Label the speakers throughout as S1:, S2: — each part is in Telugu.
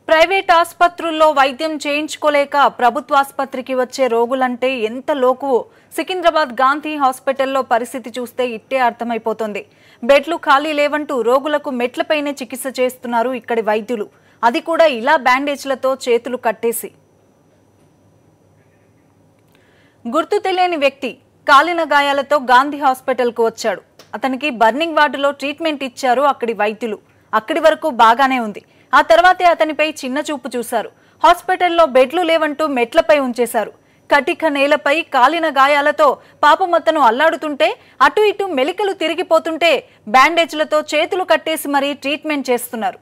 S1: ప్రైవేట్ ఆసుపత్రుల్లో వైద్యం చేయించుకోలేక ప్రభుత్వ ఆసుపత్రికి వచ్చే రోగులంటే ఎంత లోకువో సికింద్రాబాద్ గాంధీ హాస్పిటల్లో పరిస్థితి చూస్తే ఇట్టే అర్థమైపోతుంది. బెడ్లు ఖాళీ లేవంటూ రోగులకు మెట్లపైనే చికిత్స చేస్తున్నారు ఇక్కడి వైద్యులు. అది కూడా ఇలా బ్యాండేజ్లతో చేతులు కట్టేసి. గుర్తు తెలియని వ్యక్తి కాలిన గాయాలతో గాంధీ హాస్పిటల్కు వచ్చాడు. అతనికి బర్నింగ్ వార్డులో ట్రీట్మెంట్ ఇచ్చారు అక్కడి వైద్యులు. అక్కడి వరకు బాగానే ఉంది. ఆ తర్వాతే అతనిపై చిన్న చూపు చూశారు. హాస్పిటల్లో బెడ్లు లేవంటూ మెట్లపై ఉంచేశారు. కటిక నేలపై కాలిన గాయాలతో పాపమతను అల్లాడుతుంటే అటు ఇటు మెలికలు తిరిగిపోతుంటే బ్యాండేజ్లతో చేతులు కట్టేసి మరీ ట్రీట్మెంట్ చేస్తున్నారు.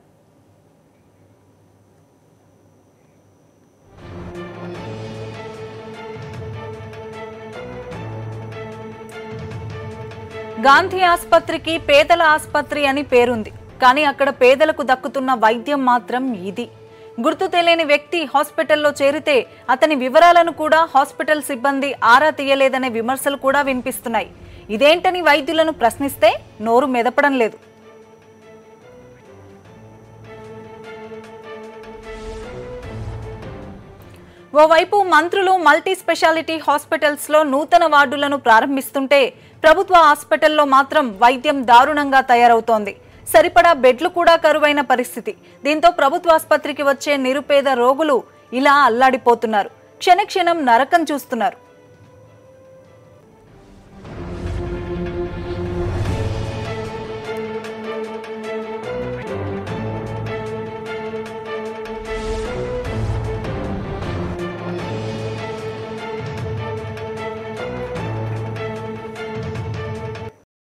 S1: గాంధీ ఆసుపత్రికి పేదల ఆసుపత్రి అని పేరుంది. కానీ అక్కడ పేదలకు దక్కుతున్న వైద్యం మాత్రం ఇది. గుర్తు తెలియని వ్యక్తి హాస్పిటల్లో చేరితే అతని వివరాలను కూడా హాస్పిటల్ సిబ్బంది ఆరా తీయలేదనే విమర్శలు కూడా వినిపిస్తున్నాయి. ఇదేంటని వైద్యులను ప్రశ్నిస్తే నోరు మెదపడం లేదు. ఓవైపు మంత్రులు మల్టీ స్పెషాలిటీ హాస్పిటల్స్లో నూతన వార్డులను ప్రారంభిస్తుంటే ప్రభుత్వ హాస్పిటల్లో మాత్రం వైద్యం దారుణంగా తయారవుతోంది. సరిపడా బెడ్లు కూడా కరువైన పరిస్థితి. దీంతో ప్రభుత్వ ఆసుపత్రికి వచ్చే నిరుపేద రోగులు ఇలా అల్లాడిపోతున్నారు. క్షణక్షణం నరకం చూస్తున్నారు.